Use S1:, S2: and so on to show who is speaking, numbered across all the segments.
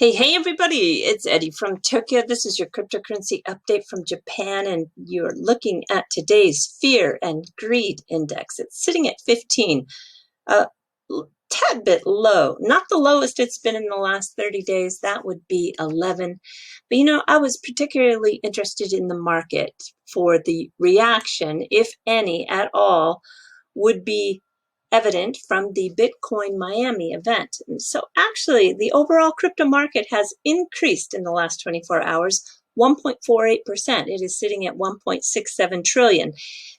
S1: Hey, everybody, it's Eddie from Tokyo. This is your cryptocurrency update from Japan, and you're looking at today's Fear and Greed Index. It's sitting at 15, a tad bit low, not the lowest it's been in the last 30 days. That would be 11. But I was particularly interested in the market for the reaction, if any at all, would be evident from the Bitcoin Miami event. And so actually, the overall crypto market has increased in the last 24 hours, 1.48%. It is sitting at 1.67 trillion.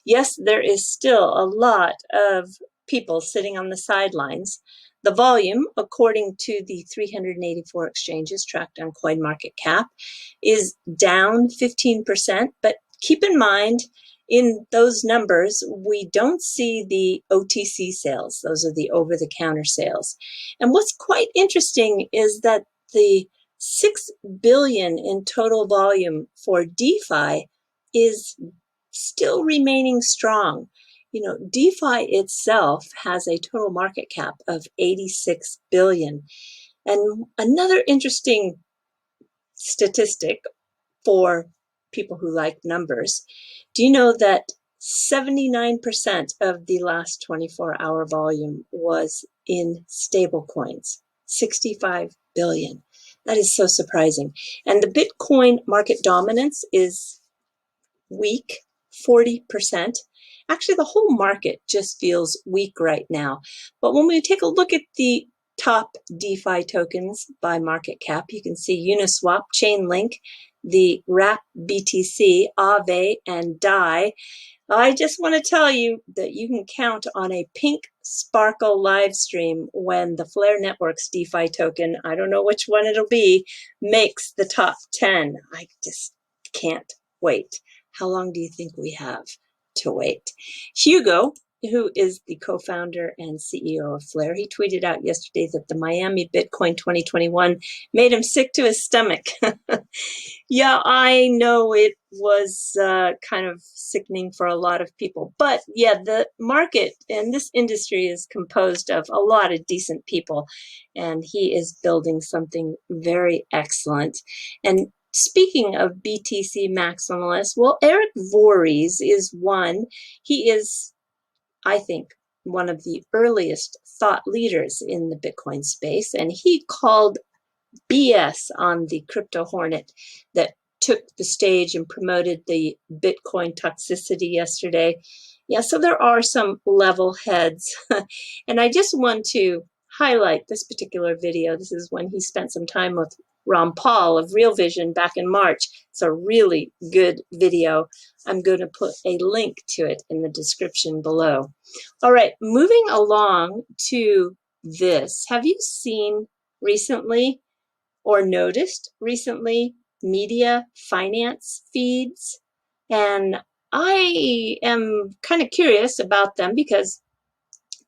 S1: Yes, there is still a lot of people sitting on the sidelines. The volume, according to the 384 exchanges tracked on CoinMarketCap, is down 15%, but keep in mind, in those numbers, we don't see the OTC sales. Those are the over-the-counter sales. And what's quite interesting is that the 6 billion in total volume for DeFi is still remaining strong. DeFi itself has a total market cap of 86 billion. And another interesting statistic for people who like numbers, do you know that 79% of the last 24-hour volume was in stable coins? 65 billion. That is so surprising. And the Bitcoin market dominance is weak, 40%. Actually, the whole market just feels weak right now. But when we take a look at the top DeFi tokens by market cap, you can see Uniswap, Chainlink, the Wrap BTC, Aave, and DAI. I just want to tell you that you can count on a pink sparkle live stream when the Flare Networks DeFi token, I don't know which one it'll be, makes the top 10. I just can't wait. How long do you think we have to wait? Hugo, who is the co-founder and CEO of Flare, he tweeted out yesterday that the Miami Bitcoin 2021 made him sick to his stomach. Yeah, I know it was kind of sickening for a lot of people. But yeah, the market and this industry is composed of a lot of decent people, and he is building something very excellent. And speaking of BTC maximalists, well, Eric Voorhees is one. He is, I think, one of the earliest thought leaders in the Bitcoin space, and he called BS on the crypto hornet that took the stage and promoted the Bitcoin toxicity yesterday. Yeah, so there are some level heads. And I just want to highlight this particular video. This is when he spent some time with Ron Paul of Real Vision back in March. It's a really good video. I'm going to put a link to it in the description below. All right, moving along to this. Have you seen recently or noticed recently media finance feeds? And I am kind of curious about them because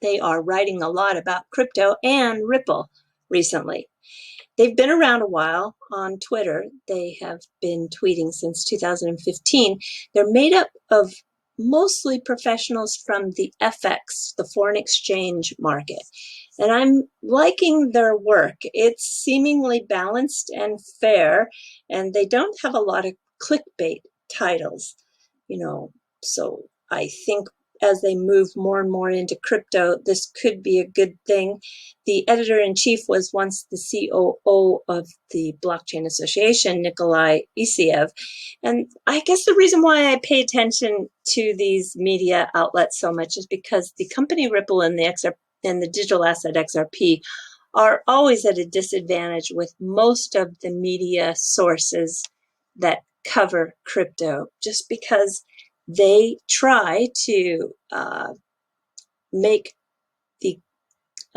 S1: they are writing a lot about crypto and Ripple recently. They've been around a while on Twitter. They have been tweeting since 2015. They're made up of mostly professionals from the FX, the foreign exchange market. And I'm liking their work. It's seemingly balanced and fair, and they don't have a lot of clickbait titles, so I think as they move more and more into crypto, this could be a good thing. The editor-in-chief was once the COO of the Blockchain Association, Nikolai Isiev. And I guess the reason why I pay attention to these media outlets so much is because the company Ripple and the digital asset XRP are always at a disadvantage with most of the media sources that cover crypto, just because they try to make the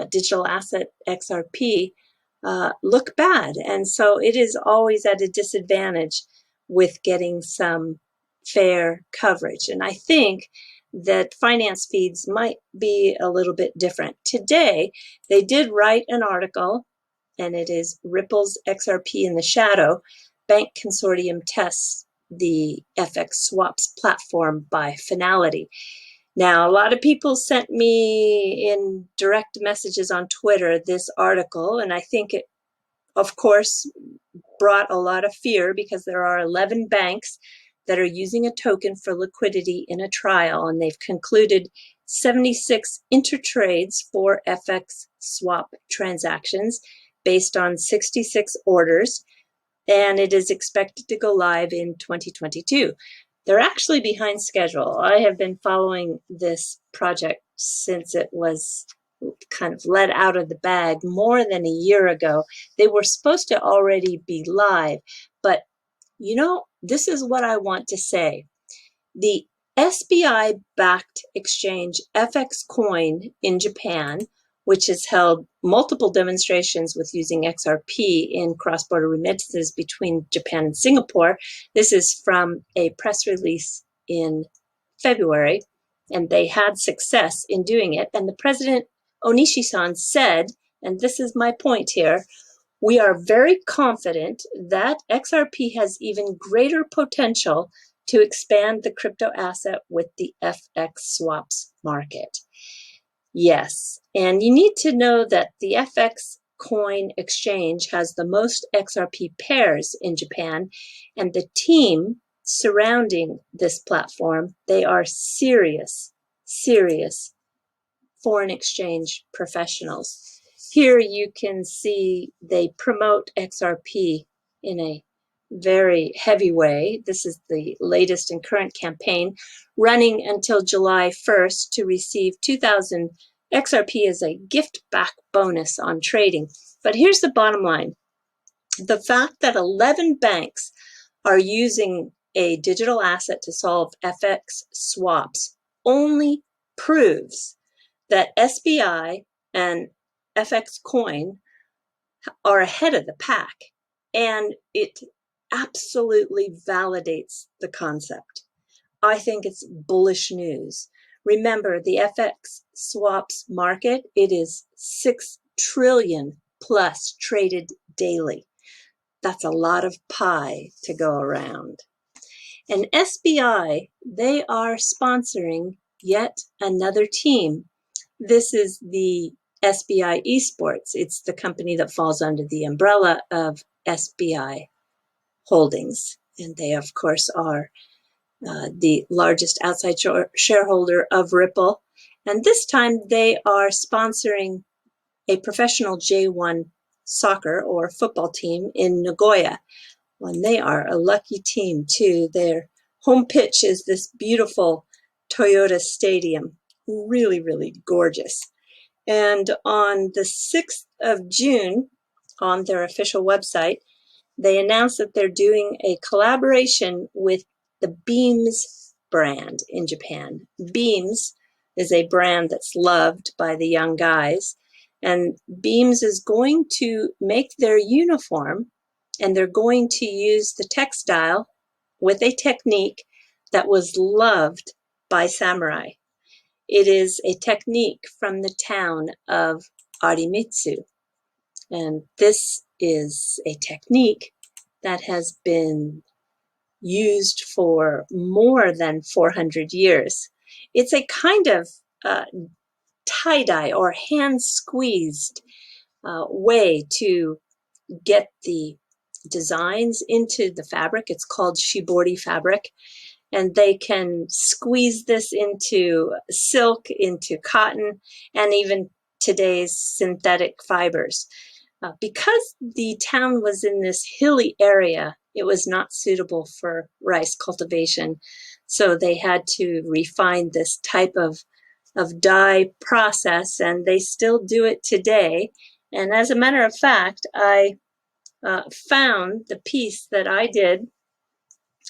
S1: digital asset XRP look bad. And so it is always at a disadvantage with getting some fair coverage. And I think that finance feeds might be a little bit different. Today, they did write an article, and it is Ripple's XRP in the Shadow. Bank Consortium tests the FX swaps platform by Finality. Now, a lot of people sent me in direct messages on Twitter this article, and I think it of course, brought a lot of fear because there are 11 banks that are using a token for liquidity in a trial, and they've concluded 76 intertrades for FX swap transactions based on 66 orders, and it is expected to go live in 2022. They're actually behind schedule. I have been following this project since it was kind of let out of the bag more than a year ago. They were supposed to already be live, but this is what I want to say. The SBI-backed exchange FX Coin in Japan, which has held multiple demonstrations with using XRP in cross-border remittances between Japan and Singapore. This is from a press release in February, and they had success in doing it. And the president, Onishi-san, said, and this is my point here, we are very confident that XRP has even greater potential to expand the crypto asset with the FX swaps market. Yes, and you need to know that the FX Coin exchange has the most XRP pairs in Japan, and the team surrounding this platform, they are serious foreign exchange professionals. Here you can see they promote XRP in a very heavy way. This is the latest and current campaign, running until July 1st to receive 2,000 XRP as a gift back bonus on trading. But here's the bottom line. The fact that 11 banks are using a digital asset to solve FX swaps only proves that SBI and FX Coin are ahead of the pack, and it absolutely validates the concept. I think it's bullish news. Remember, the FX swaps market, it is 6 trillion plus traded daily. That's a lot of pie to go around. And SBI, they are sponsoring yet another team. This is the SBI Esports. It's the company that falls under the umbrella of SBI Holdings. And they, of course, are the largest outside shareholder of Ripple. And this time they are sponsoring a professional J1 soccer or football team in Nagoya. And they are a lucky team, too. Their home pitch is this beautiful Toyota Stadium. Really, really gorgeous. And on the 6th of June, on their official website, they announced that they're doing a collaboration with the Beams brand in Japan. Beams is a brand that's loved by the young guys. And Beams is going to make their uniform, and they're going to use the textile with a technique that was loved by samurai. It is a technique from the town of Arimitsu. And this is a technique that has been used for more than 400 years. It's a kind of tie-dye or hand-squeezed way to get the designs into the fabric. It's called shibori fabric. And they can squeeze this into silk, into cotton, and even today's synthetic fibers. Because the town was in this hilly area, it was not suitable for rice cultivation. So they had to refine this type of dye process, and they still do it today. And as a matter of fact, I found the piece that I did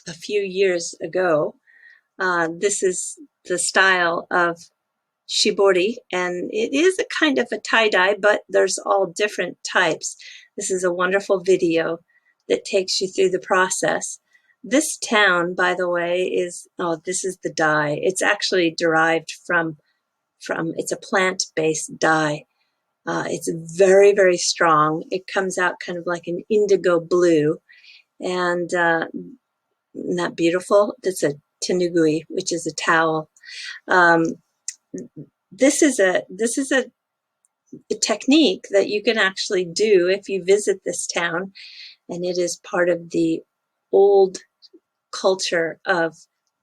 S1: a few years ago. This is the style of shibori, and it is a kind of a tie-dye, but there's all different types. This is a wonderful video that takes you through the process. This town, by the way, is, this is the dye. It's actually derived from it's a plant-based dye. It's very, very strong. It comes out kind of like an indigo blue, and isn't that beautiful? That's a tenugui, which is a towel. This is a technique that you can actually do if you visit this town, and it is part of the old culture of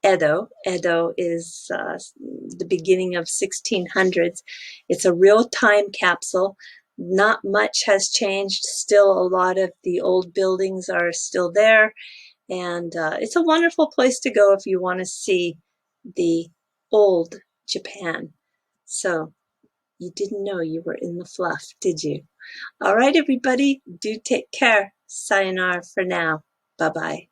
S1: Edo. Edo is the beginning of 1600s. It's a real time capsule. Not much has changed. Still, a lot of the old buildings are still there, and it's a wonderful place to go if you want to see the old Japan. So you didn't know you were in the fluff, did you? All right, everybody, do take care. Sayonara for now. Bye-bye.